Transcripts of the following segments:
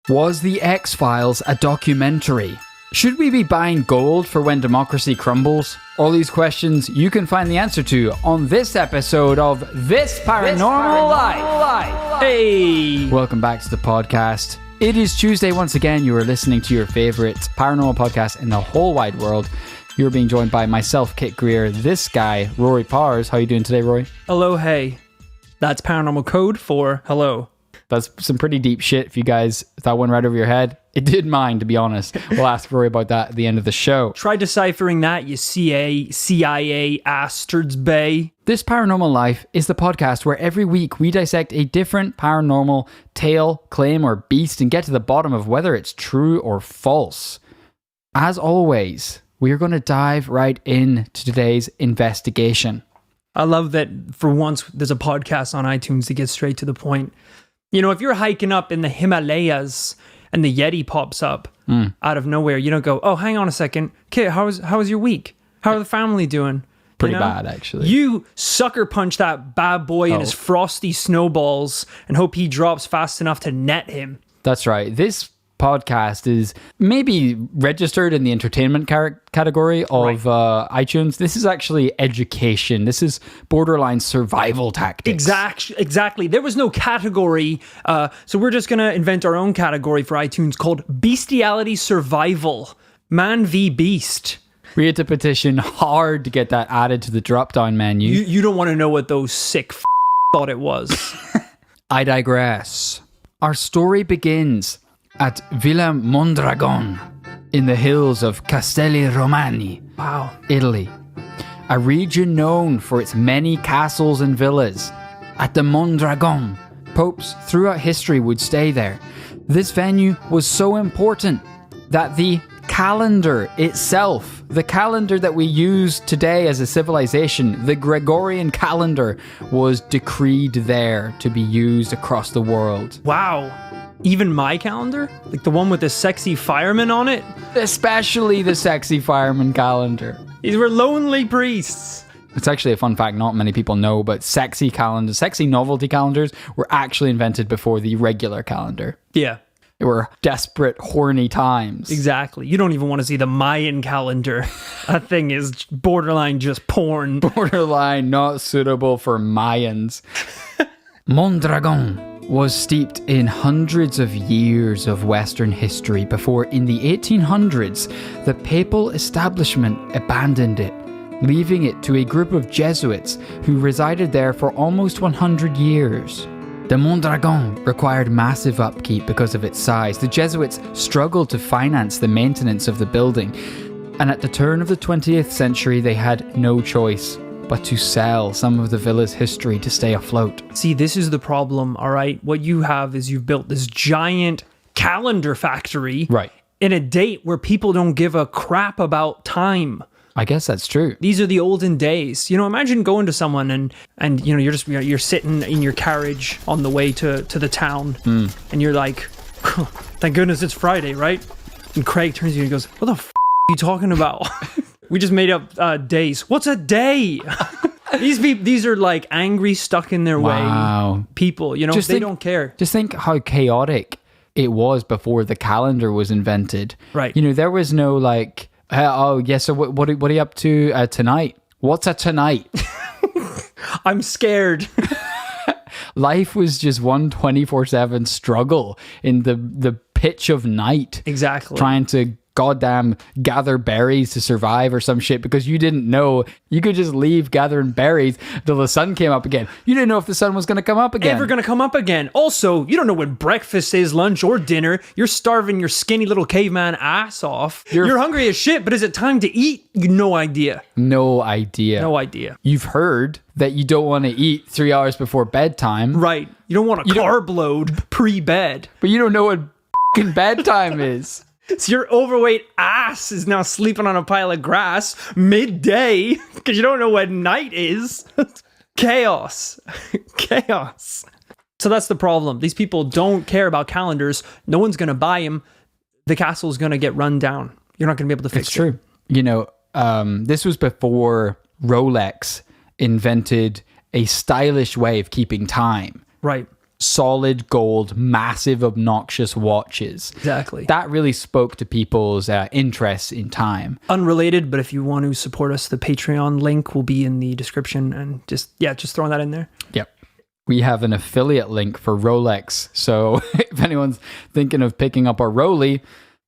Was The X-Files a documentary? Should we be buying gold for when democracy crumbles? All these questions you can find the answer to on this episode of This Paranormal Life. Hey! Welcome back to the podcast. It is Tuesday once again. You are listening to your favorite paranormal podcast in the whole wide world. You're being joined by myself, Kit Greer, this guy, Rory Powers. How are you doing today, Rory? Hello, hey. That's paranormal code for hello. That's some pretty deep shit if you guys, if that went right over your head. It did mine, to be honest. We'll ask Rory about that at the end of the show. Try deciphering that, you CIA astards bay. This Paranormal Life is the podcast where every week we dissect a different paranormal tale, claim, or beast and get to the bottom of whether it's true or false. As always, we are going to dive right into today's investigation. I love that for once there's a podcast on iTunes that gets straight to the point. You know, if you're hiking up in the Himalayas and the Yeti pops up out of nowhere, you don't go, oh, hang on a second. Kid, how was your week? How are the family doing? Pretty bad, actually. You sucker punch that bad boy in his frosty snowballs and hope he drops fast enough to net him. That's right. This podcast is maybe registered in the entertainment category of iTunes. This is actually education. This is borderline survival tactics. Exactly. There was no category, so we're just going to invent our own category for iTunes called Bestiality Survival. Man v Beast. We had to petition hard to get that added to the drop-down menu. You don't want to know what those sick thought it was. I digress. Our story begins at Villa Mondragon in the hills of Castelli Romani, Italy, a region known for its many castles and villas. At the Mondragon, popes throughout history would stay there. This venue was so important that the calendar itself, the calendar that we use today as a civilization, the Gregorian calendar, was decreed there to be used across the world. Wow. Even my calendar? Like the one with the sexy fireman on it? Especially the sexy fireman calendar. These were lonely priests. It's actually a fun fact not many people know, but sexy novelty calendars were actually invented before the regular calendar. Yeah. They were desperate, horny times. Exactly. You don't even want to see the Mayan calendar. That thing is borderline just porn. Borderline not suitable for Mayans. Mondragon was steeped in hundreds of years of Western history before, in the 1800s, the papal establishment abandoned it, leaving it to a group of Jesuits who resided there for almost 100 years. The Mondragon required massive upkeep because of its size. The Jesuits struggled to finance the maintenance of the building, and at the turn of the 20th century, they had no choice but to sell some of the villa's history to stay afloat. See, this is the problem, all right? What you have is you've built this giant calendar factory in a date where people don't give a crap about time. I guess that's true. These are the olden days. You know, imagine going to someone and you know, you're sitting in your carriage on the way to the town and you're like, thank goodness it's Friday, right? And Craig turns to you and goes, what the f*** are you talking about? We just made up days. What's a day? These are like angry, stuck in their way people. You know, they don't care. Just think how chaotic it was before the calendar was invented. Right. You know, there was no like, so what are you up to tonight? What's a tonight? I'm scared. Life was just one 24/7 struggle in the pitch of night. Exactly. Trying to goddamn gather berries to survive or some shit, because you didn't know you could just leave gathering berries till the sun came up again. You didn't know if the sun was going to come up again. Ever going to come up again. Also, you don't know when breakfast is, lunch, or dinner. You're starving your skinny little caveman ass off. You're hungry as shit, but is it time to eat? No idea. No idea. No idea. You've heard that you don't want to eat 3 hours before bedtime. Right. You don't want a carb load pre-bed. But you don't know what fucking bedtime is. So your overweight ass is now sleeping on a pile of grass midday because you don't know what night is. Chaos. Chaos. So that's the problem. These people don't care about calendars. No one's going to buy them. The castle's going to get run down. You're not going to be able to fix it. It's true. You know, this was before Rolex invented a stylish way of keeping time. Right. solid gold, massive, obnoxious watches. Exactly. That really spoke to people's interests in time. Unrelated, but if you want to support us, the Patreon link will be in the description, and just throwing that in there. Yep. We have an affiliate link for Rolex. So if anyone's thinking of picking up a Rolex,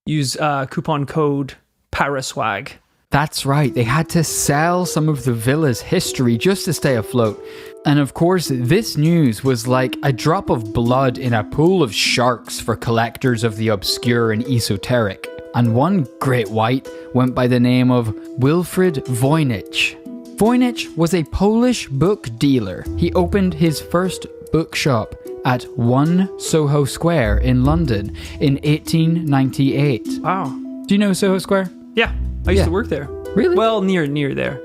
use coupon code PARASWAG. That's right. They had to sell some of the villa's history just to stay afloat. And of course, this news was like a drop of blood in a pool of sharks for collectors of the obscure and esoteric. And one great white went by the name of Wilfrid Voynich. Voynich was a Polish book dealer. He opened his first bookshop at 1 Soho Square in London in 1898. Wow. Do you know Soho Square? Yeah, I used to work there. Really? Well, near there.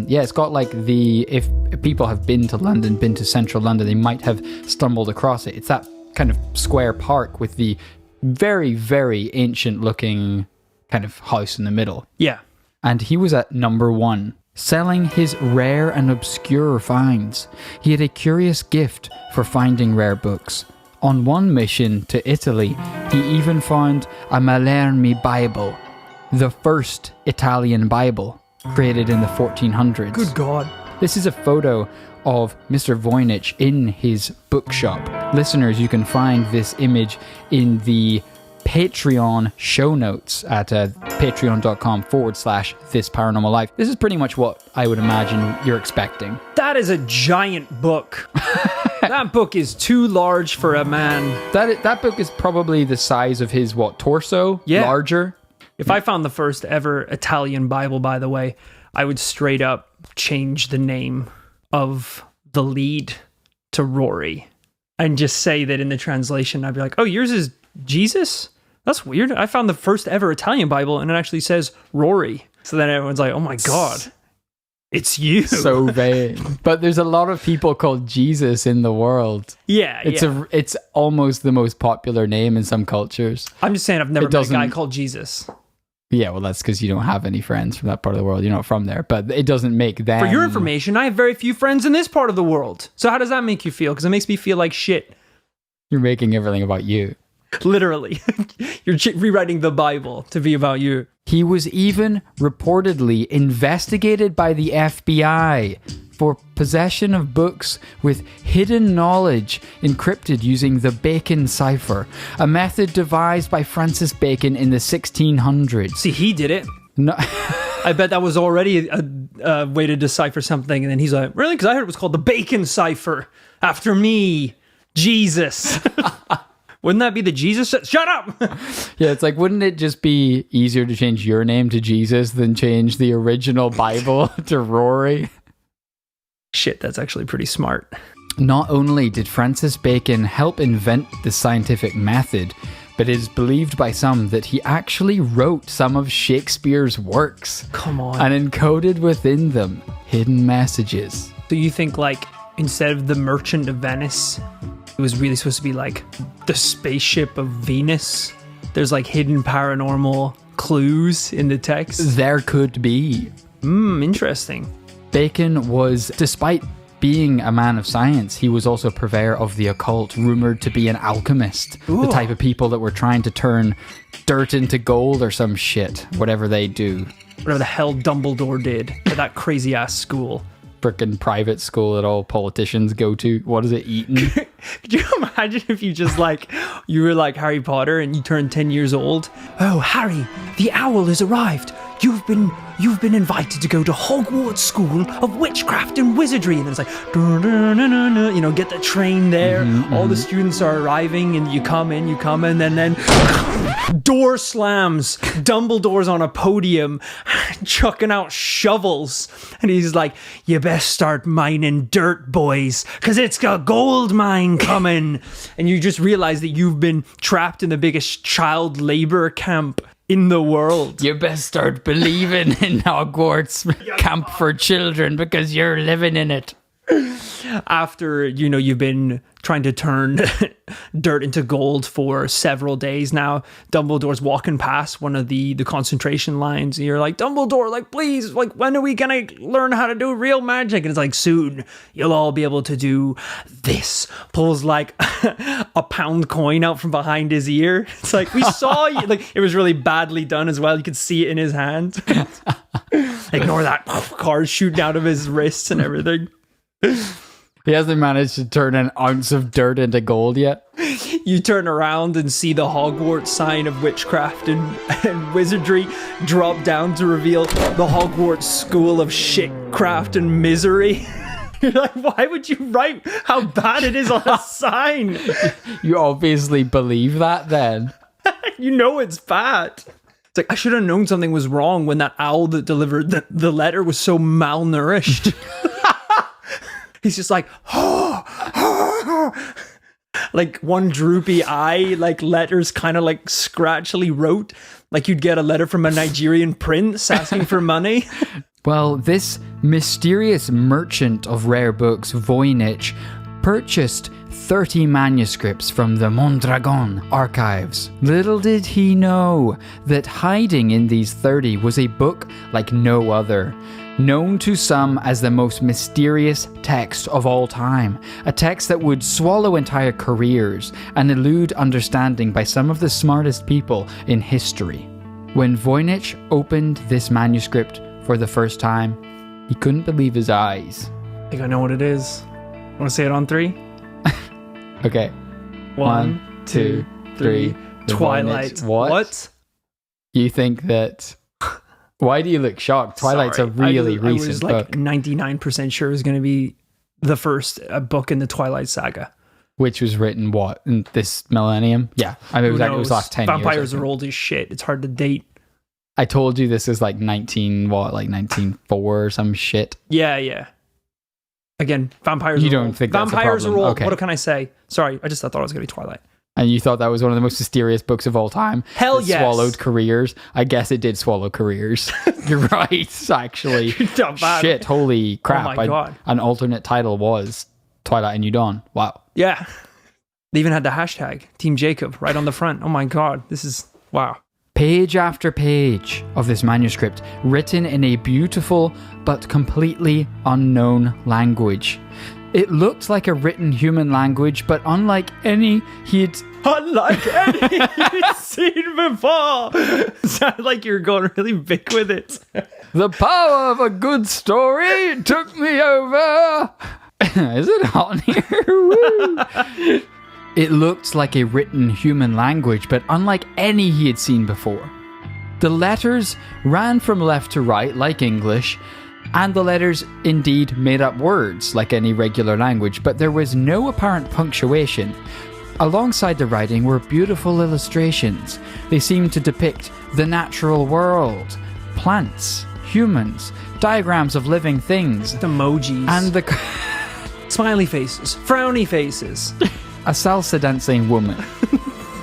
Yeah, it's got like if people have been to London, been to central London, they might have stumbled across it. It's that kind of square park with the very, very ancient looking kind of house in the middle. Yeah. And he was at number 1, selling his rare and obscure finds. He had a curious gift for finding rare books. On one mission to Italy, he even found a Mallarmé Bible, the first Italian Bible, created in the 1400s. Good God. This is a photo of Mr. Voynich in his bookshop. Listeners, you can find this image in the Patreon show notes at patreon.com/This Paranormal Life. This is pretty much what I would imagine you're expecting. That is a giant book. That book is too large for a man. That book is probably the size of his, torso? Yeah. Larger? If I found the first ever Italian Bible, by the way, I would straight up change the name of the lead to Rory and just say that in the translation, I'd be like, oh, yours is Jesus? That's weird. I found the first ever Italian Bible and it actually says Rory. So then everyone's like, oh my God, it's you. So vain. But there's a lot of people called Jesus in the world. Yeah, It's almost the most popular name in some cultures. I'm just saying I've never met a guy called Jesus. Yeah, well, that's because you don't have any friends from that part of the world. You're not from there. But it doesn't make them... For your information, I have very few friends in this part of the world. So how does that make you feel? Because it makes me feel like shit. You're making everything about you. Literally. You're rewriting the Bible to be about you. He was even reportedly investigated by the FBI for possession of books with hidden knowledge encrypted using the Bacon cipher, a method devised by Francis Bacon in the 1600s. See, he did it. No. I bet that was already a way to decipher something. And then he's like, really? Because I heard it was called the Bacon cipher. After me, Jesus. Wouldn't that be the Jesus? Shut up! Yeah, it's like, wouldn't it just be easier to change your name to Jesus than change the original Bible to Rory? Shit, that's actually pretty smart. Not only did Francis Bacon help invent the scientific method, but it is believed by some that he actually wrote some of Shakespeare's works. Come on. And encoded within them hidden messages. So you think, like, instead of the Merchant of Venice, it was really supposed to be like the spaceship of Venus? There's like hidden paranormal clues in the text? There could be. Interesting. Bacon was, despite being a man of science, he was also a purveyor of the occult, rumored to be an alchemist. Ooh. The type of people that were trying to turn dirt into gold or some shit, whatever they do. Whatever the hell Dumbledore did at that crazy ass school. Frickin' private school that all politicians go to. What is it, Eton? Could you imagine if you just you were like Harry Potter and you turned 10 years old? Oh, Harry, the owl has arrived. You've been invited to go to Hogwarts School of Witchcraft and Wizardry. And then it's like, get the train there. All the students are arriving and you come in, and then door slams. Dumbledore's on a podium chucking out shovels. And he's like, you best start mining dirt, boys, because it's a gold mine coming. And you just realize that you've been trapped in the biggest child labor camp in the world. You best start believing in Hogwarts camp for children because you're living in it. After, you've been trying to turn dirt into gold for several days now, Dumbledore's walking past one of the concentration lines, and you're like, Dumbledore, like, please, like, when are we gonna learn how to do real magic? And it's like, soon you'll all be able to do this. Pulls like a pound coin out from behind his ear. It's like, we saw you. Like, it was really badly done as well. You could see it in his hand. Ignore that. Cars shooting out of his wrists and everything. He hasn't managed to turn an ounce of dirt into gold yet. You turn around and see the Hogwarts sign of witchcraft and wizardry drop down to reveal the Hogwarts School of Shitcraft and Misery. You're like, why would you write how bad it is on a sign? You obviously believe that then. You know it's bad. It's like, I should have known something was wrong when that owl that delivered the letter was so malnourished. He's just like, like one droopy eye, like letters kind of like scratchily wrote, like you'd get a letter from a Nigerian prince asking for money. Well, this mysterious merchant of rare books, Voynich, purchased 30 manuscripts from the Mondragon archives. Little did he know that hiding in these 30 was a book like no other, known to some as the most mysterious text of all time, a text that would swallow entire careers and elude understanding by some of the smartest people in history. When Voynich opened this manuscript for the first time, he couldn't believe his eyes. I think I know what it is. Want to say it on 3? Okay. 1, 2, 3. Twilight. Voynich. What? You think that... Why do you look shocked? Twilight's Sorry, a really I recent was like book. 99% sure it was going to be the first book in the Twilight saga. Which was written, what, in this millennium? Yeah, I mean, it was last 10 years. Vampires are old as shit. It's hard to date. I told you this is like 1904 or some shit. Yeah. Again, vampires. You don't think that's a vampires problem? are old. Okay. What can I say? Sorry, I just thought it was going to be Twilight. And you thought that was one of the most mysterious books of all time? Hell that yes. Swallowed careers. I guess it did swallow careers. You're right, actually. Not bad. Shit, holy crap. Oh my God. An alternate title was Twilight and New Dawn. Wow. Yeah. They even had the hashtag Team Jacob right on the front. Oh my God. This is, wow. Page after page of this manuscript, written in a beautiful but completely unknown language. It looked like a written human language, but unlike any he'd seen before. Sound like you're going really big with it. The power of a good story took me over. Is it hot in here? Woo. It looked like a written human language, but unlike any he had seen before. The letters ran from left to right like English, and the letters indeed made up words like any regular language, but there was no apparent punctuation. Alongside the writing were beautiful illustrations. They seemed to depict the natural world, plants, humans, diagrams of living things, Emojis. and the smiley faces, frowny faces. a salsa dancing woman,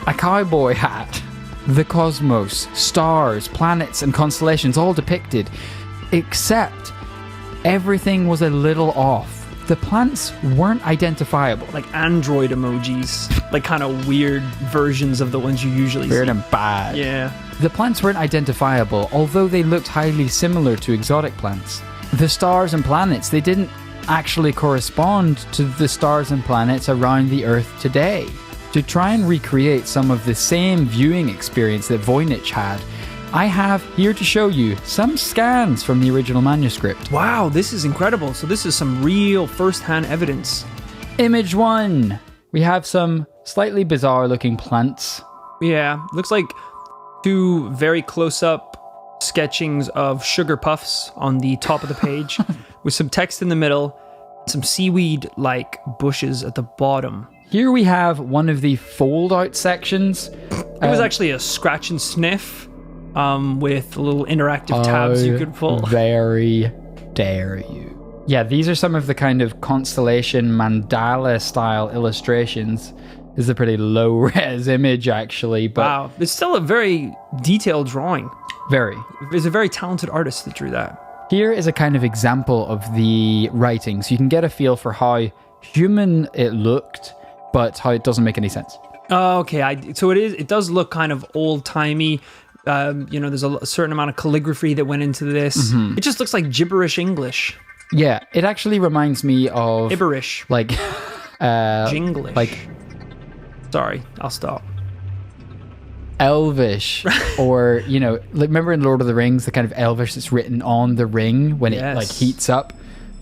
a cowboy hat, the cosmos, stars, planets, and constellations all depicted, except everything was a little off. The plants weren't identifiable. Like android emojis, like kind of weird versions of the ones you usually Weird see. and bad. Yeah. The plants weren't identifiable, although they looked highly similar to exotic plants. The stars and planets, they didn't actually correspond to the stars and planets around the Earth today. To try and recreate some of the same viewing experience that Voynich had, I have here to show you some scans from the original manuscript. Wow, this is incredible. So this is some real first-hand evidence. Image 1. We have some slightly bizarre looking plants. Yeah, looks like 2 very close-up sketchings of sugar puffs on the top of the page with some text in the middle, some seaweed-like bushes at the bottom. Here we have one of the fold-out sections. It was actually a scratch and sniff with little interactive tabs you could pull. Very dare you. Yeah, these are some of the kind of constellation mandala style illustrations. This is a pretty low res image actually, but Wow, it's still a very detailed drawing. very. It's a very talented artist that drew that. Here is a kind of example of the writing, so you can get a feel for how human it looked, but how it doesn't make any sense. Oh, okay. So it does look kind of old-timey. There's a certain amount of calligraphy that went into this. It just looks like gibberish English. Yeah, it actually reminds me of... Gibberish. Like... Jinglish. Like... Sorry, I'll stop. Elvish, or, like, remember in Lord of the Rings, the kind of Elvish that's written on the ring when it, like, heats up?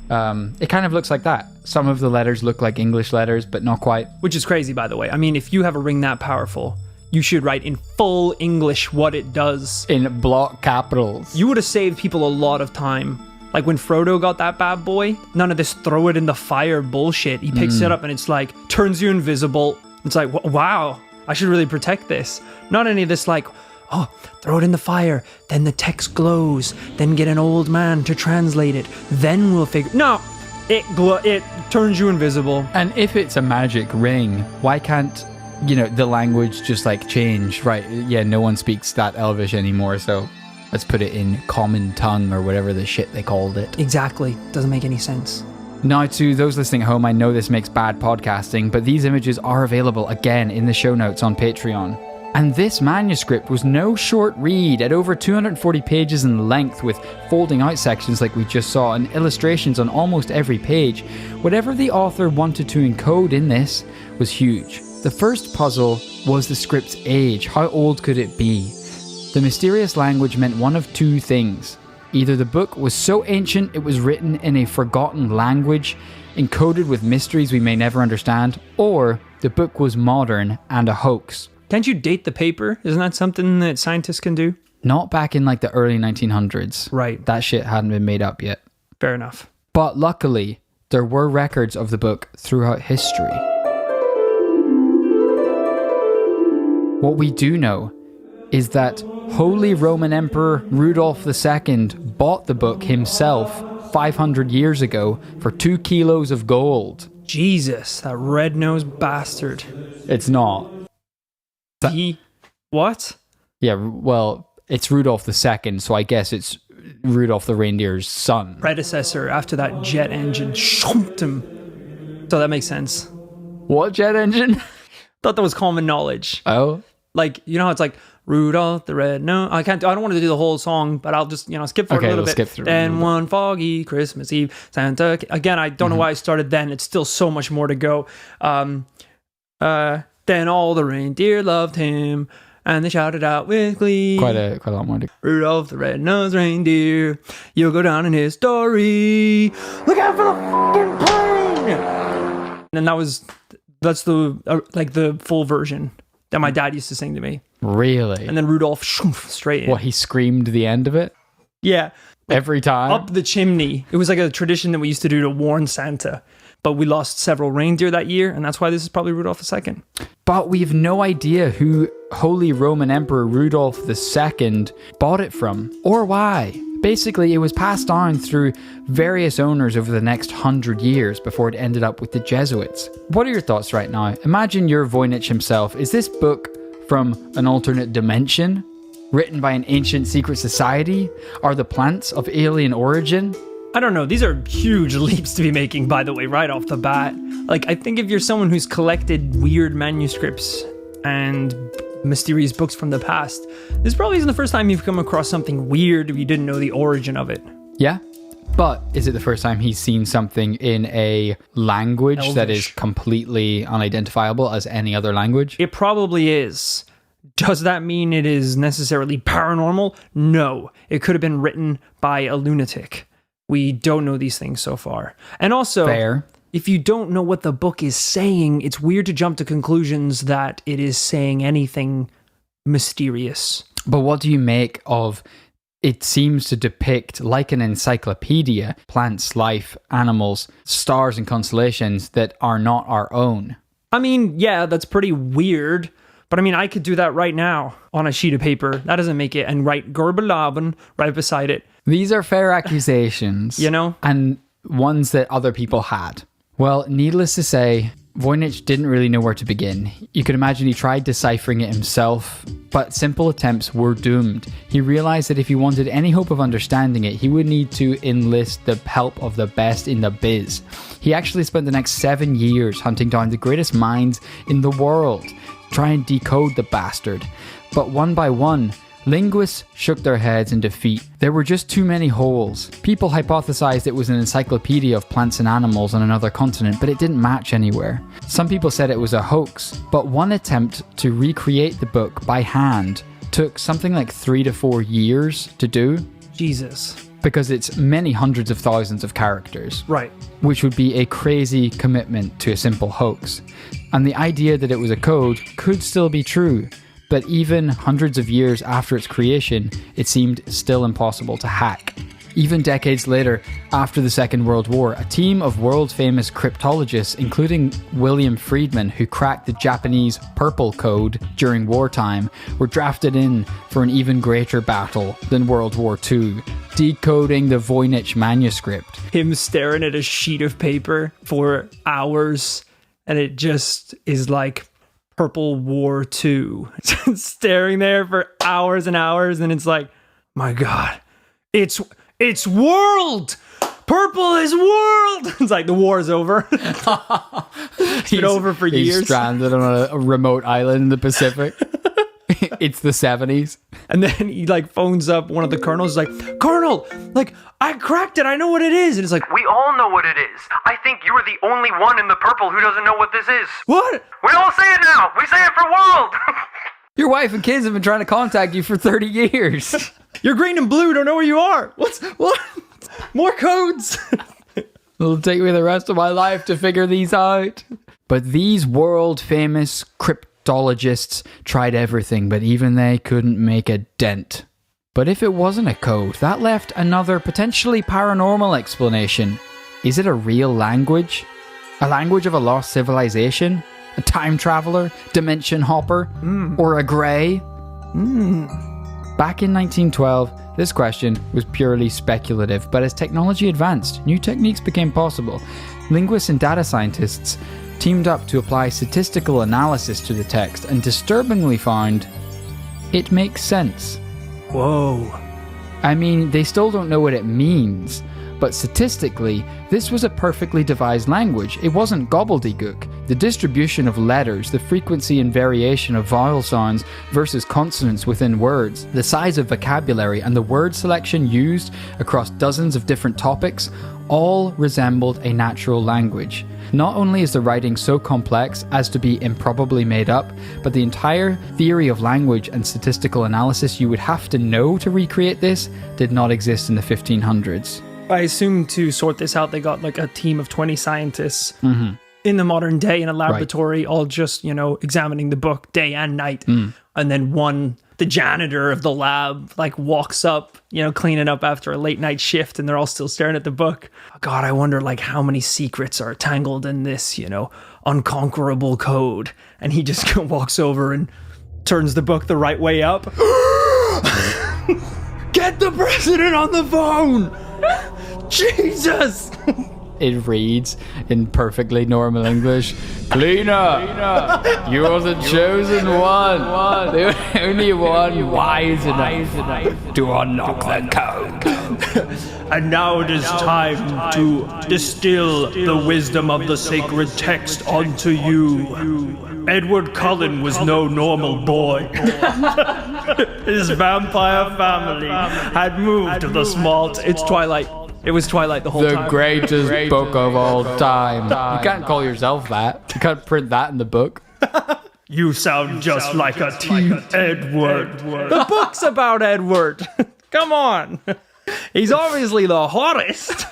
It kind of looks like that. Some of the letters look like English letters, but not quite. Which is crazy, by the way. I mean, if you have a ring that powerful, you should write in full English what it does. In block capitals. You would have saved people a lot of time. Like when Frodo got that bad boy, none of this throw it in the fire bullshit. He picks it up and it's like, turns you invisible. It's like, wow, I should really protect this. Not any of this like, oh, throw it in the fire, then the text glows, then get an old man to translate it, then we'll figure... No, it turns you invisible. And if it's a magic ring, why can't, the language just like change? Right, yeah, no one speaks that Elvish anymore, so let's put it in common tongue or whatever the shit they called it. Exactly, doesn't make any sense. Now, to those listening at home, I know this makes bad podcasting, but these images are available again in the show notes on Patreon. And this manuscript was no short read, at over 240 pages in length, with folding out sections like we just saw and illustrations on almost every page. Whatever the author wanted to encode in this was huge. The first puzzle was the script's age. How old could it be? The mysterious language meant one of two things. Either the book was so ancient it was written in a forgotten language, encoded with mysteries we may never understand, or the book was modern and a hoax. Can't you date the paper? Isn't that something that scientists can do? Not back in like the early 1900s. Right. That shit hadn't been made up yet. Fair enough. But luckily, there were records of the book throughout history. What we do know is that Holy Roman Emperor Rudolph II bought the book himself 500 years ago for 2 kilos of gold. Jesus, that red-nosed bastard. It's not. What? Yeah, well, it's Rudolph II, so I guess it's Rudolph the reindeer's son. Predecessor after that jet engine shomped him. So that makes sense. What jet engine? Thought that was common knowledge. Oh? Like, you know how it's like, Rudolph the Red... No, I don't want to do the whole song, but I'll just, skip for it a little bit. Skip through. Then one foggy Christmas Eve, Santa... Again, I don't know why I started then. It's still so much more to go. Then all the reindeer loved him, and they shouted out with glee. Quite a lot more to go. Rudolph the Red-Nosed Reindeer, you'll go down in history. Look out for the fucking plane! And that's the full version that my dad used to sing to me. Really? And then Rudolph straight in. What, he screamed the end of it? Yeah. Every time? Up the chimney. It was like a tradition that we used to do to warn Santa. But we lost several reindeer that year, and that's why this is probably Rudolph II. But we have no idea who Holy Roman Emperor Rudolph II bought it from, or why. Basically, it was passed down through various owners over the next 100 years before it ended up with the Jesuits. What are your thoughts right now? Imagine you're Voynich himself. Is this book from an alternate dimension? Written by an ancient secret society? Are the plants of alien origin? I don't know. These are huge leaps to be making, by the way, right off the bat. Like, I think if you're someone who's collected weird manuscripts and mysterious books from the past, this probably isn't the first time you've come across something weird if you didn't know the origin of it. Yeah, but is it the first time he's seen something in a language Elvish that is completely unidentifiable as any other language? It probably is. Does that mean it is necessarily paranormal? No. It could have been written by a lunatic. We don't know these things so far. And also, Fair. If you don't know what the book is saying, it's weird to jump to conclusions that it is saying anything mysterious. But what do you make of it seems to depict, like an encyclopedia, plants, life, animals, stars and constellations that are not our own? I mean, yeah, that's pretty weird. But I mean, I could do that right now on a sheet of paper. That doesn't make it. And write Gerbelaben right beside it. These are fair accusations. You know? And ones that other people had. Well, needless to say, Voynich didn't really know where to begin. You could imagine he tried deciphering it himself, but simple attempts were doomed. He realized that if he wanted any hope of understanding it, he would need to enlist the help of the best in the biz. He actually spent the next 7 years hunting down the greatest minds in the world, trying to decode the bastard. But one by one, linguists shook their heads in defeat. There were just too many holes. People hypothesized it was an encyclopedia of plants and animals on another continent, but it didn't match anywhere. Some people said it was a hoax, but one attempt to recreate the book by hand took something like 3 to 4 years to do. Jesus. Because it's many hundreds of thousands of characters. Right. Which would be a crazy commitment to a simple hoax. And the idea that it was a code could still be true. But even hundreds of years after its creation, it seemed still impossible to hack. Even decades later, after the Second World War, a team of world-famous cryptologists, including William Friedman, who cracked the Japanese Purple Code during wartime, were drafted in for an even greater battle than World War II, decoding the Voynich manuscript. Him staring at a sheet of paper for hours, and it just is like Purple War 2. Staring there for hours and hours, and it's like, my God, it's world! Purple is world! It's like the war is over. It's been over for years. He's stranded on a remote island in the Pacific. It's the 70s. And then he like phones up one of the colonels, like, Colonel, like, I cracked it, I know what it is. And it's like, we all know what it is. I think you're the only one in the purple who doesn't know what this is. what? We all say it now. We say it for world. Your wife and kids have been trying to contact you for 30 years. You're green and blue, don't know where you are. What? More codes. It'll take me the rest of my life to figure these out. But these world-famous cryptologists tried everything, but even they couldn't make a dent. But if it wasn't a code, that left another potentially paranormal explanation. Is it a real language? A language of a lost civilization? A time traveler? Dimension hopper? Or a grey? Back in 1912, this question was purely speculative, but as technology advanced, new techniques became possible. Linguists and data scientists teamed up to apply statistical analysis to the text and disturbingly found it makes sense. Whoa. I mean, they still don't know what it means, but statistically, this was a perfectly devised language. It wasn't gobbledygook. The distribution of letters, the frequency and variation of vowel sounds versus consonants within words, the size of vocabulary, and the word selection used across dozens of different topics all resembled a natural language. Not only is the writing so complex as to be improbably made up, but the entire theory of language and statistical analysis you would have to know to recreate this did not exist in the 1500s. I assume to sort this out, they got like a team of 20 scientists in the modern day in a laboratory, all just, examining the book day and night. And then the janitor of the lab, like walks up, cleaning up after a late night shift, and they're all still staring at the book. God, I wonder like how many secrets are tangled in this, unconquerable code. And he just walks over and turns the book the right way up. Get the president on the phone! Jesus! It reads in perfectly normal English, Lena, you're the chosen one, the only one wise enough to unlock the code. And now it is time to distill the wisdom of the sacred text onto you. Edward Cullen was no normal boy. His vampire family had moved to the small... It's Twilight. It was Twilight the whole time. The greatest book of all time. You can't call yourself that. You can't print that in the book. You sound just like a Team Edward. The book's about Edward. Come on. He's obviously the hottest.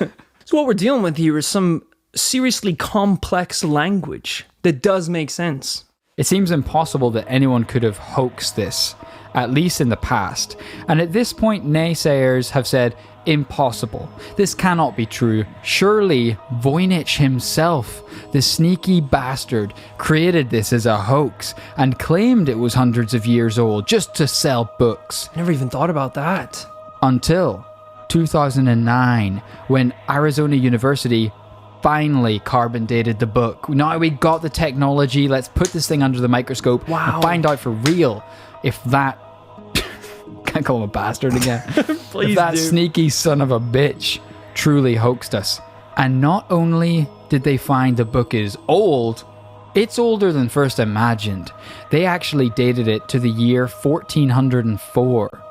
So what we're dealing with here is some seriously complex language that does make sense. It seems impossible that anyone could have hoaxed this, at least in the past. And at this point, naysayers have said, impossible. This cannot be true. Surely Voynich himself, the sneaky bastard, created this as a hoax and claimed it was hundreds of years old just to sell books. Never even thought about that. Until 2009, when Arizona University finally carbon dated the book. Now we got the technology. Let's put this thing under the microscope and find out for real if that... Can't call him a bastard again. Please if that do. sneaky son of a bitch truly hoaxed us. And not only did they find the book is old, it's older than first imagined. They actually dated it to the year 1404.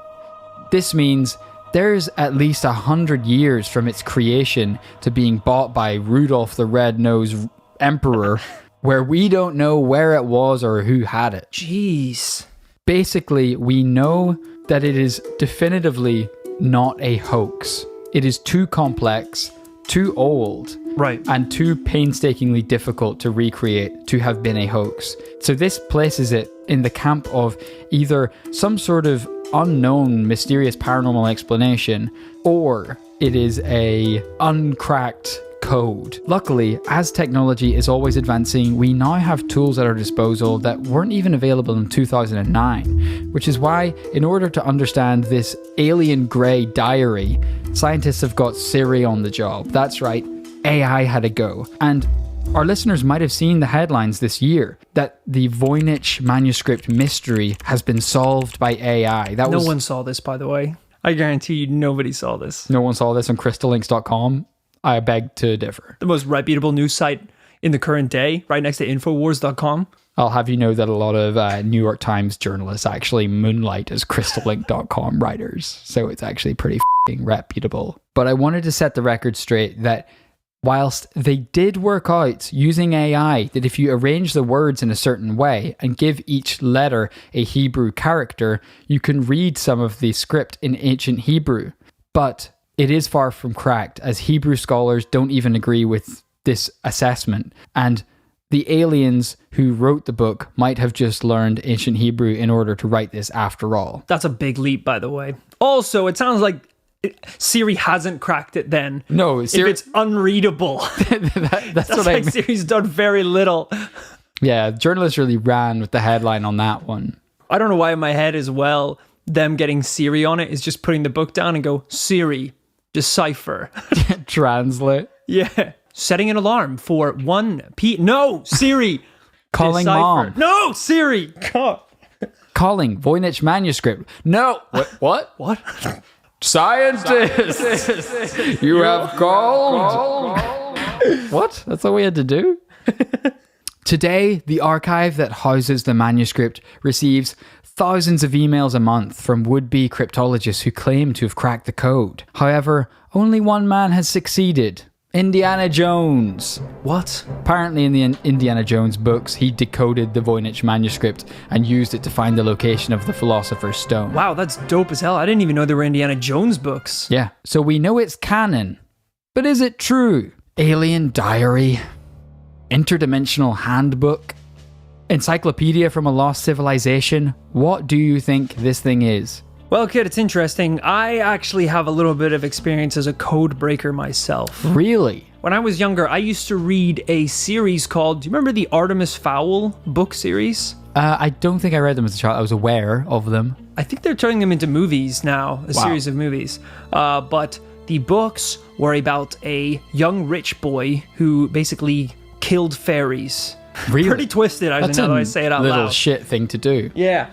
This means there's at least 100 years from its creation to being bought by Rudolph the Red-Nosed Emperor, where we don't know where it was or who had it. Jeez. Basically, we know that it is definitively not a hoax. It is too complex, too old, Right. and too painstakingly difficult to recreate to have been a hoax. So this places it in the camp of either some sort of unknown, mysterious paranormal explanation, or it is a uncracked code. Luckily, as technology is always advancing, we now have tools at our disposal that weren't even available in 2009, which is why, in order to understand this alien grey diary, scientists have got Siri on the job. That's right, AI had a go. And our listeners might have seen the headlines this year that the Voynich manuscript mystery has been solved by AI. No one saw this, by the way. I guarantee you nobody saw this. No one saw this on crystallinks.com. I beg to differ. The most reputable news site in the current day, right next to Infowars.com. I'll have you know that a lot of New York Times journalists actually moonlight as crystallink.com writers. So it's actually pretty f***ing reputable. But I wanted to set the record straight that whilst they did work out using AI that if you arrange the words in a certain way and give each letter a Hebrew character, you can read some of the script in ancient Hebrew. But it is far from cracked, as Hebrew scholars don't even agree with this assessment. And the aliens who wrote the book might have just learned ancient Hebrew in order to write this after all. That's a big leap, by the way. Also, it sounds like Siri hasn't cracked it then. No, If it's unreadable. that's what I like mean. Siri's done very little. Yeah, journalists really ran with the headline on that one. I don't know why in my head as well, them getting Siri on it is just putting the book down and go, Siri, decipher. Translate. Yeah. Setting an alarm for 1 p. No, Siri. Calling decipher. mom. No, Siri. God. Calling Voynich manuscript. No. What? What? Scientists! You have called. What? That's all we had to do? Today, the archive that houses the manuscript receives thousands of emails a month from would-be cryptologists who claim to have cracked the code. However, only one man has succeeded. Indiana Jones. What? Apparently in the Indiana Jones books, he decoded the Voynich manuscript and used it to find the location of the Philosopher's Stone. Wow, that's dope as hell. I didn't even know there were Indiana Jones books. Yeah, so we know it's canon. But is it true? Alien diary? Interdimensional handbook? Encyclopedia from a lost civilization? What do you think this thing is? Well, kid, it's interesting. I actually have a little bit of experience as a code breaker myself. Really? When I was younger, I used to read a series called, do you remember the Artemis Fowl book series? I don't think I read them as a child. I was aware of them. I think they're turning them into movies now, a series of movies. But the books were about a young rich boy who basically killed fairies. Really? Pretty twisted, I That's now a that I say it out little loud. shit thing to do. Yeah.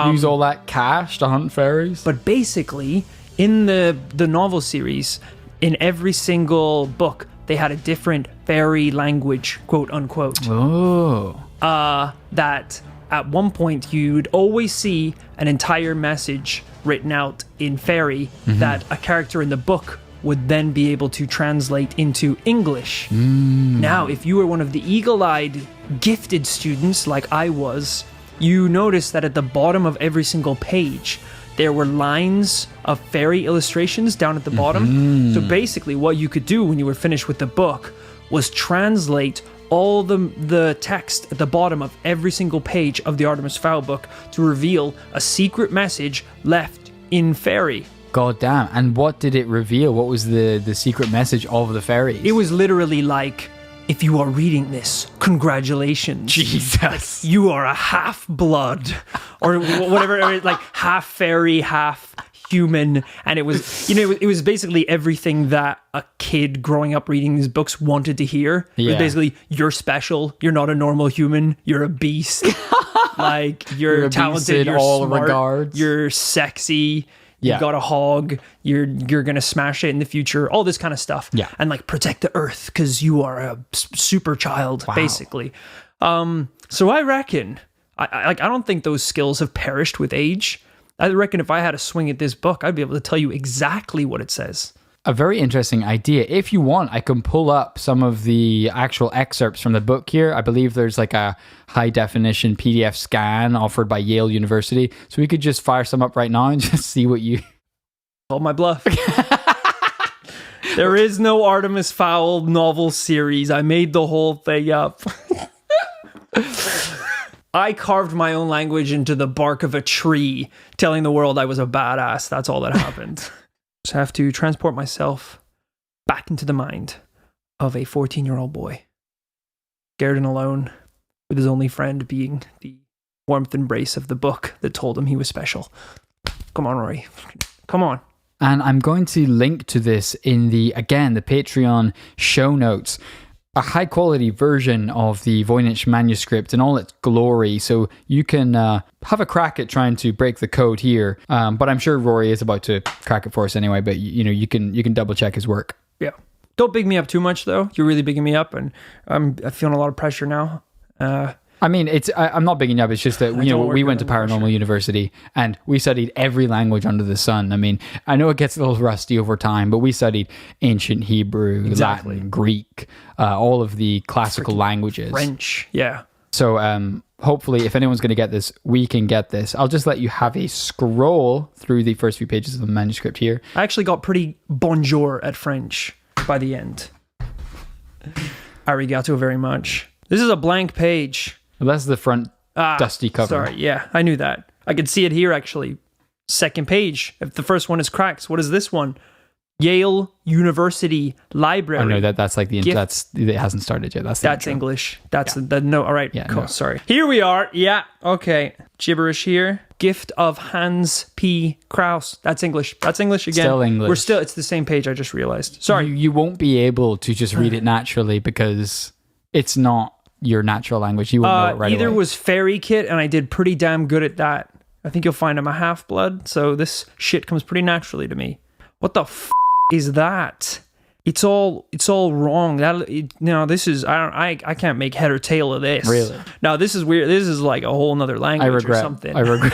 Use all that cash to hunt fairies. But basically, in the novel series, in every single book, they had a different fairy language, quote unquote. Oh. That at one point you'd always see an entire message written out in fairy that a character in the book would then be able to translate into English. Now, if you were one of the eagle-eyed, gifted students like I was, you notice that at the bottom of every single page, there were lines of fairy illustrations down at the bottom. So basically what you could do when you were finished with the book was translate all the text at the bottom of every single page of the Artemis Fowl book to reveal a secret message left in fairy. God damn. And what did it reveal? What was the secret message of the fairies? It was literally like, if you are reading this, congratulations. Jesus. You are a half-blood. Or whatever, like half fairy, half human, and it was, it was basically everything that a kid growing up reading these books wanted to hear. It was Yeah. basically, you're special, you're not a normal human, you're a beast. Like, you're a beast talented, in you're all smart, regards. you're sexy, Yeah. you got a hog, you're gonna smash it in the future, all this kind of stuff. Yeah. And like, protect the earth because you are a super child, basically. So I reckon, I don't think those skills have perished with age. I reckon if I had a swing at this book, I'd be able to tell you exactly what it says. A very interesting idea. If you want, I can pull up some of the actual excerpts from the book here. I believe there's like a high definition PDF scan offered by Yale University. So we could just fire some up right now and just see what you... Call my bluff. There is no Artemis Fowl novel series. I made the whole thing up. I carved my own language into the bark of a tree, telling the world I was a badass. That's all that happened. Just have to transport myself back into the mind of a 14-year-old boy, scared and alone, with his only friend being the warmth embrace of the book that told him he was special. Come on, Rory. Come on. And I'm going to link to this in the Patreon show notes. A high quality version of the Voynich manuscript in all its glory, so you can have a crack at trying to break the code here. But I'm sure Rory is about to crack it for us anyway. But you can double check his work. Yeah. Don't big me up too much though. You're really bigging me up, and I'm feeling a lot of pressure now. I mean, I'm not bigging you up. It's just that we went to Paranormal University and we studied every language under the sun. I mean, I know it gets a little rusty over time, but we studied ancient Hebrew, Latin, Greek, all of the classical languages, French. Yeah. So hopefully, if anyone's going to get this, we can get this. I'll just let you have a scroll through the first few pages of the manuscript here. I actually got pretty bonjour at French by the end. Arigato very much. This is a blank page. Well, that's the front dusty cover. Sorry, yeah, I knew that. I could see it here, actually. Second page. If the first one is cracked, what is this one? Yale University Library. Oh no, that's like it hasn't started yet. That's intro. English. That's the no. All right, cool. No. Sorry. Here we are. Yeah. Okay. Gibberish here. Gift of Hans P. Krauss. That's English. That's English again. Still English. It's the same page. I just realized. Sorry. You won't be able to just read it naturally because it's not your natural language. You won't know it right either away. was Fairy Kit, and I did pretty damn good at that. I think you'll find I'm a half-blood, so this shit comes pretty naturally to me. What the is that? It's all wrong. This is I can't make head or tail of this. Really? No, this is weird. This is like a whole nother language or something. I regret.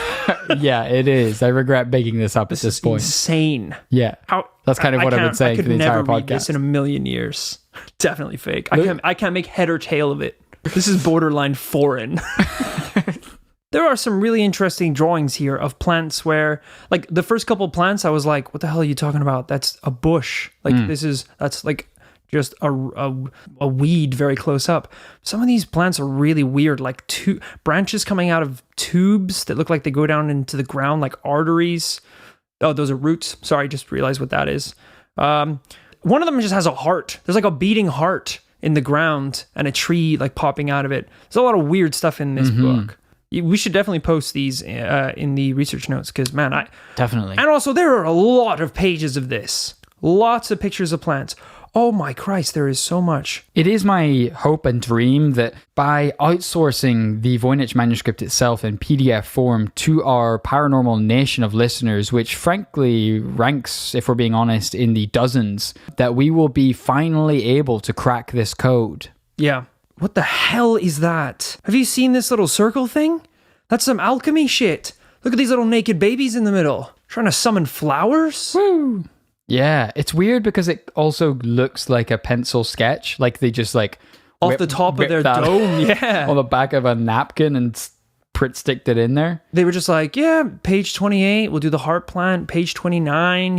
Yeah, it is. I regret making this up at this point. Insane. Yeah. That's kind of what I've been saying I could for the entire never read podcast. this in a million years. Definitely fake. I can't make head or tail of it. This is borderline foreign. There are some really interesting drawings here of plants where, like, the first couple plants, I was like, what the hell are you talking about? That's a bush. Like, that's like just a weed very close up. Some of these plants are really weird, like branches coming out of tubes that look like they go down into the ground, like arteries. Oh, those are roots. Sorry, just realized what that is. One of them just has a heart. There's like a beating heart in the ground and a tree like popping out of it. There's a lot of weird stuff in this book. We should definitely post these in the research notes because, man, Definitely. And also, there are a lot of pages of this. Lots of pictures of plants. Oh my Christ, there is so much. It is my hope and dream that by outsourcing the Voynich manuscript itself in PDF form to our paranormal nation of listeners, which frankly ranks, if we're being honest, in the dozens, that we will be finally able to crack this code. Yeah. What the hell is that? Have you seen this little circle thing? That's some alchemy shit. Look at these little naked babies in the middle. Trying to summon flowers? Woo! Yeah, it's weird because it also looks like a pencil sketch. Like they just like... Off the top of their dome, yeah. On the back of a napkin and sticked it in there. They were just like, yeah, page 28, we'll do the heart plant. Page 29,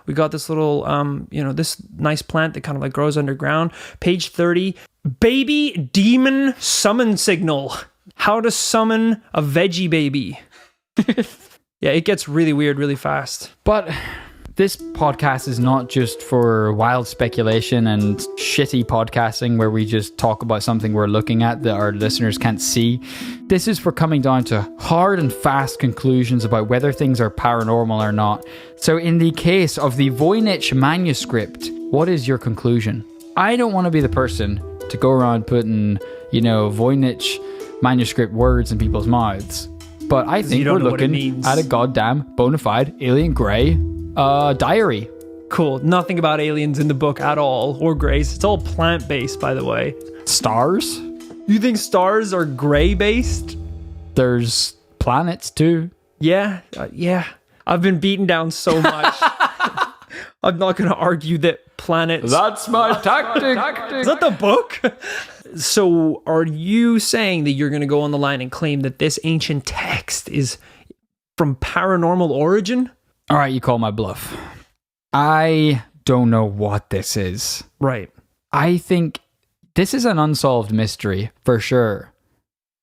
we got this little, this nice plant that kind of like grows underground. Page 30, baby demon summon signal. How to summon a veggie baby. Yeah, it gets really weird really fast. But This podcast is not just for wild speculation and shitty podcasting where we just talk about something we're looking at that our listeners can't see. This is for coming down to hard and fast conclusions about whether things are paranormal or not. So in the case of the Voynich Manuscript, what is your conclusion? I don't want to be the person to go around putting, Voynich Manuscript words in people's mouths. But I think we're looking at a goddamn bona fide alien grey diary. Cool. Nothing about aliens in the book at all, or greys. It's all plant-based, by the way. Stars? You think stars are grey-based? There's planets too. Yeah. I've been beaten down so much. I'm not going to argue that planets... That's my tactic. Is that the book? So are you saying that you're going to go on the line and claim that this ancient text is from paranormal origin? All right, you call my bluff. I don't know what this is. Right. I think this is an unsolved mystery for sure.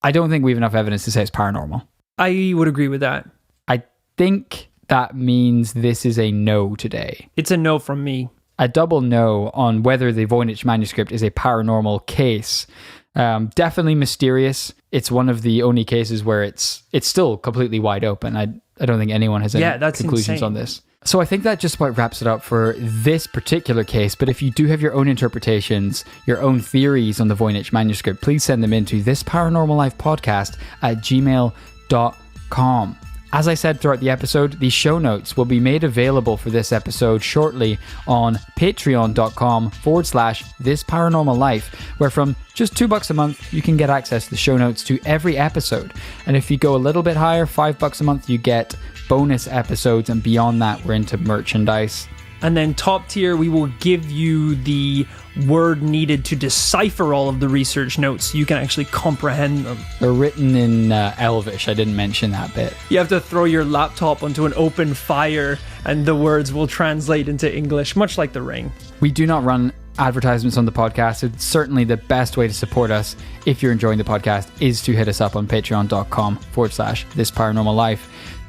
I don't think we have enough evidence to say it's paranormal. I would agree with that. I think that means this is a no today. It's a no from me. A double no on whether the Voynich manuscript is a paranormal case. Definitely mysterious. It's one of the only cases where it's still completely wide open. I don't think anyone has any conclusions insane. on this. So I think that just about wraps it up for this particular case. But if you do have your own interpretations, your own theories on the Voynich manuscript, please send them in to thisparanormallifepodcast@gmail.com. As I said throughout the episode, the show notes will be made available for this episode shortly on patreon.com/thisparanormallife, where from just $2 a month, you can get access to the show notes to every episode. And if you go a little bit higher, $5 a month, you get bonus episodes. And beyond that, we're into merchandise. And then top tier, we will give you the word needed to decipher all of the research notes so you can actually comprehend them. They're written in Elvish. I didn't mention that bit. You have to throw your laptop onto an open fire and the words will translate into English, much like The Ring. We do not run advertisements on the podcast. It's certainly the best way to support us if you're enjoying the podcast is to hit us up on patreon.com/thisparanormallife.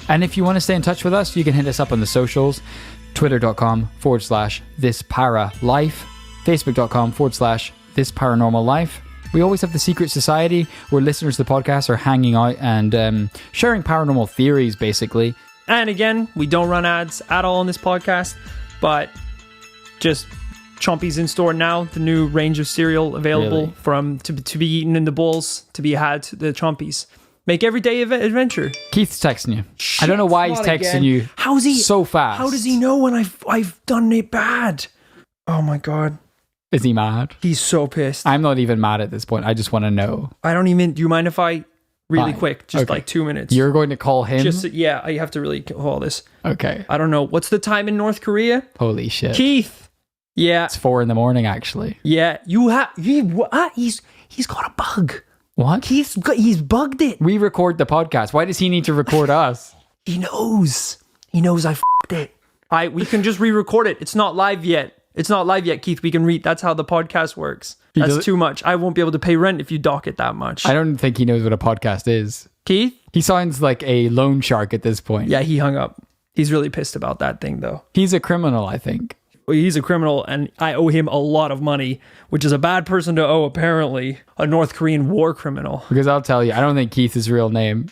And if you want to stay in touch with us, you can hit us up on the socials. Twitter.com/thisparaLife, Facebook.com/thisparanormallife. We always have the Secret Society where listeners to the podcast are hanging out and sharing paranormal theories, basically. And again, we don't run ads at all on this podcast, but just Chompies in store now, the new range of cereal available to be eaten in the bowls, to be had, the Chompies. Make every day adventure. Keith's texting you. I don't know why he's texting you. How's he so fast? How does he know when I've done it bad? Oh my god. Is he mad? He's so pissed. I'm not even mad at this point. I just want to know. Do you mind if I really quick, just like 2 minutes? You're going to call him? I have to really hold this. Okay. I don't know. What's the time in North Korea? Holy shit. Keith. Yeah. It's 4 a.m, actually. Yeah. He's got a bug. What? He's bugged it. We record the podcast. Why does he need to record us? He knows I f***ed it. We can just re-record it. It's not live yet. Keith. We can read. That's how the podcast works. That's too much. I won't be able to pay rent if you dock it that much. I don't think he knows what a podcast is. Keith? He sounds like a loan shark at this point. Yeah, he hung up. He's really pissed about that thing, though. He's a criminal, I think. Well, he's a criminal, and I owe him a lot of money, which is a bad person to owe, apparently. A North Korean war criminal. Because I'll tell you, I don't think Keith is his real name.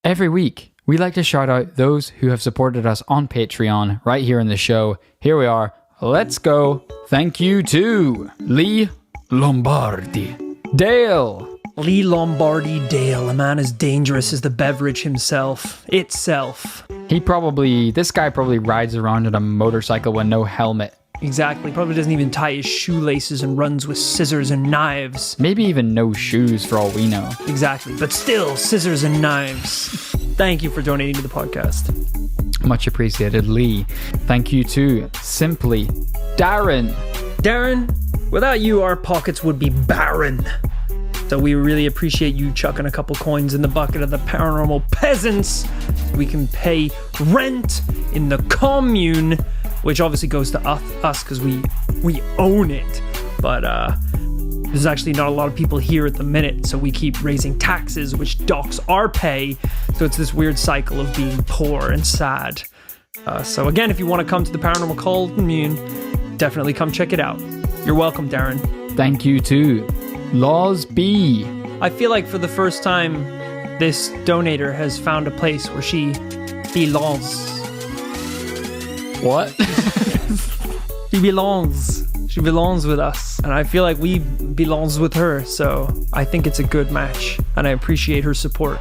Every week, we like to shout out those who have supported us on Patreon right here in the show. Here we are. Let's go. Thank you to Lee Lombardi, Dale. Lee Lombardi Dale, a man as dangerous as the beverage itself. This guy probably rides around on a motorcycle with no helmet. Exactly. Probably doesn't even tie his shoelaces and runs with scissors and knives. Maybe even no shoes for all we know. Exactly. But still, scissors and knives. Thank you for donating to the podcast. Much appreciated, Lee. Thank you to Simply Darren. Darren, without you, our pockets would be barren. So we really appreciate you chucking a couple coins in the bucket of the paranormal peasants. We can pay rent in the commune, which obviously goes to us because we own it. But there's actually not a lot of people here at the minute, so we keep raising taxes, which docks our pay. So it's this weird cycle of being poor and sad. So again, if you want to come to the Paranormal Commune, definitely come check it out. You're welcome, Darren. Thank you too. Laws B. I feel like for the first time, this donator has found a place where she belongs. What? She belongs. She belongs with us. And I feel like we belongs with her. So I think it's a good match. And I appreciate her support.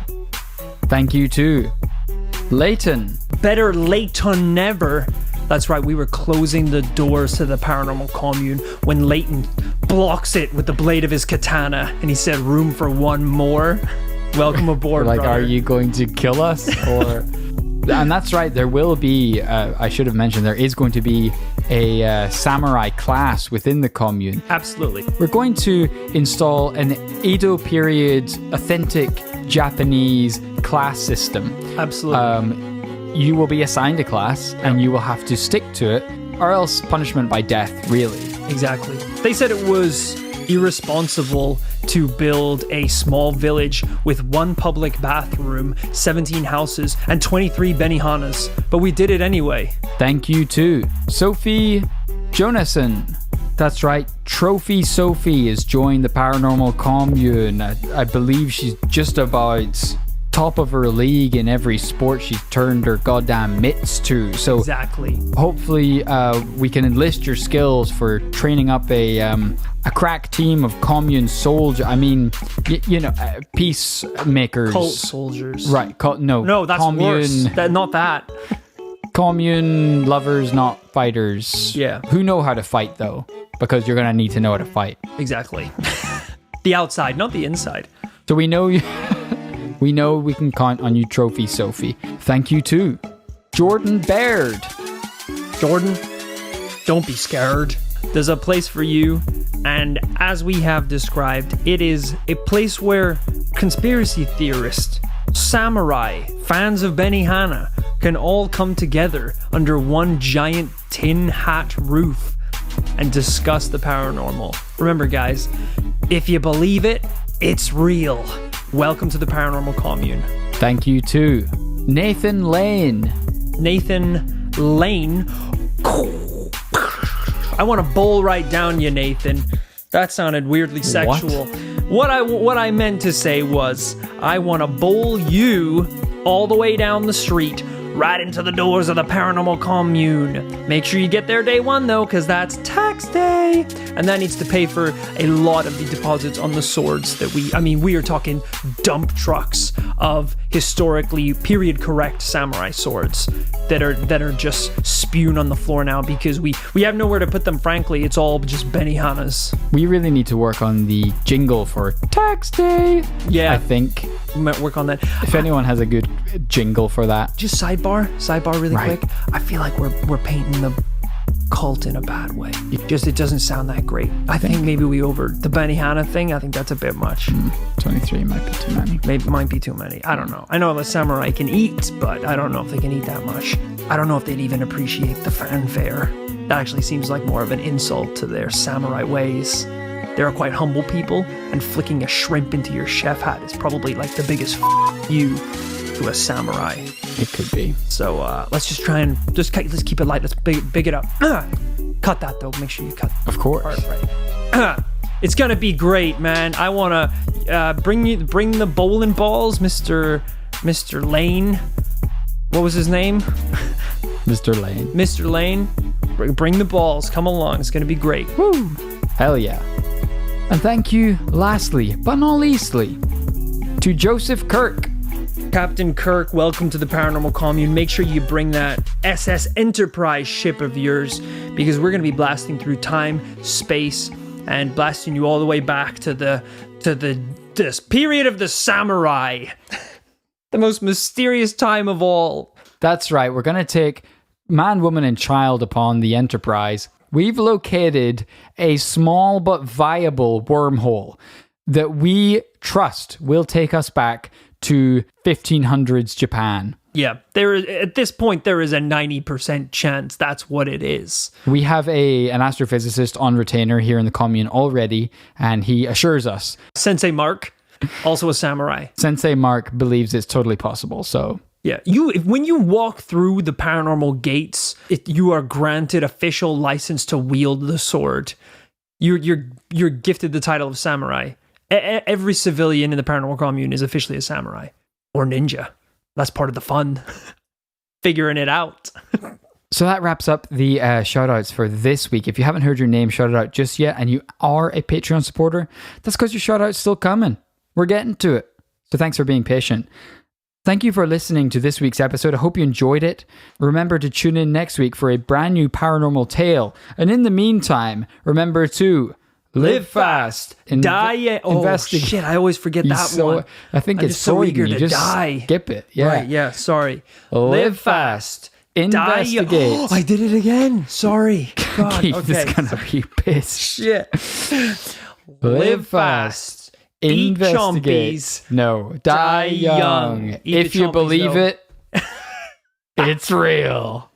Thank you too. Leighton. Better late than never. That's right, we were closing the doors to the Paranormal Commune when Leighton blocks it with the blade of his katana. And he said, room for one more. Welcome aboard, Like, brother. are you going to kill us? Or... And that's right, there will be, I should have mentioned, there is going to be a samurai class within the commune. Absolutely. We're going to install an Edo period authentic Japanese class system. Absolutely. You will be assigned a class and you will have to stick to it, or else punishment by death, really. Exactly. They said it was irresponsible to build a small village with one public bathroom, 17 houses, and 23 benihanas, but we did it anyway. Thank you to Sophie Jonason. That's right, Trophy Sophie has joined the Paranormal Commune. I believe she's just about top of her league in every sport she's turned her goddamn mitts to. So Exactly. hopefully we can enlist your skills for training up a crack team of commune soldiers. I mean, peacemakers. Cult soldiers. Right. No, that's worse. Not that. Commune lovers, not fighters. Yeah. Who know how to fight, though, because you're going to need to know how to fight. Exactly. The outside, not the inside. So we know you. We know we can count on you, Trophy Sophie. Thank you, too. Jordan Baird. Jordan, don't be scared. There's a place for you, and as we have described, it is a place where conspiracy theorists, samurai, fans of Benihana can all come together under one giant tin hat roof and discuss the paranormal. Remember, guys, if you believe it, it's real. Welcome to the Paranormal Commune. Thank you, too. Nathan Lane. Nathan Lane. I want to bowl right down you, Nathan. That sounded weirdly sexual. What I meant to say was, I want to bowl you all the way down the street, right into the doors of the Paranormal Commune. Make sure you get there day one, though, because that's tax day. And that needs to pay for a lot of the deposits on the swords that we are talking dump trucks of historically period correct samurai swords that are just spewed on the floor now because we have nowhere to put them, frankly. It's all just Benihanas. We really need to work on the jingle for tax day. Yeah. I think. We might work on that. If anyone has a good jingle for that. Just sidebar really Right. quick. I feel like we're painting the cult in a bad way. It doesn't sound that great. I think maybe we over the Benihana thing. I think that's a bit much. 23 might be too many. Maybe might be too many. I don't know. I know the samurai can eat, but I don't know if they can eat that much. I don't know if they'd even appreciate the fanfare. That actually seems like more of an insult to their samurai ways. They're quite humble people, and flicking a shrimp into your chef hat is probably like the biggest you to a samurai. It could be. So let's just try and let's keep it light. Let's big it up. Cut that though. Make sure you cut. Of course. Part right. It's gonna be great, man. I wanna bring the bowling balls, Mr. Lane. What was his name? Mr. Lane. Mr. Lane. Bring the balls. Come along. It's gonna be great. Woo! Hell yeah. And thank you, lastly, but not leastly, to Joseph Kirk. Captain Kirk, welcome to the Paranormal Commune. Make sure you bring that SS Enterprise ship of yours, because we're going to be blasting through time, space, and blasting you all the way back to this period of the samurai. The most mysterious time of all. That's right. We're going to take man, woman, and child upon the Enterprise. We've located a small but viable wormhole that we trust will take us back to 1500s Japan. Yeah, at this point, there is a 90% chance that's what it is. We have an astrophysicist on retainer here in the commune already, and he assures us. Sensei Mark, also a samurai. Sensei Mark believes it's totally possible, so Yeah, when you walk through the paranormal gates, you are granted official license to wield the sword. You're gifted the title of samurai. Every civilian in the paranormal commune is officially a samurai or ninja. That's part of the fun, figuring it out. So that wraps up the shout-outs for this week. If you haven't heard your name shouted out just yet and you are a Patreon supporter, that's because your shout-out's still coming. We're getting to it. So thanks for being patient. Thank you for listening to this week's episode. I hope you enjoyed it. Remember to tune in next week for a brand new paranormal tale. And in the meantime, remember to live fast, die. Investigate. Shit, I always forget that one. I think I'm it's just so eager you to just die. Skip it. Yeah. Right, yeah, sorry. Live fast. Investigate. Die. Oh, I did it again. Sorry. God, Keith okay. is gonna be pissed. Shit. Live fast. Eat Investigate. chompies. No. Die young. Eat If the you chompies, believe though. it, it's real.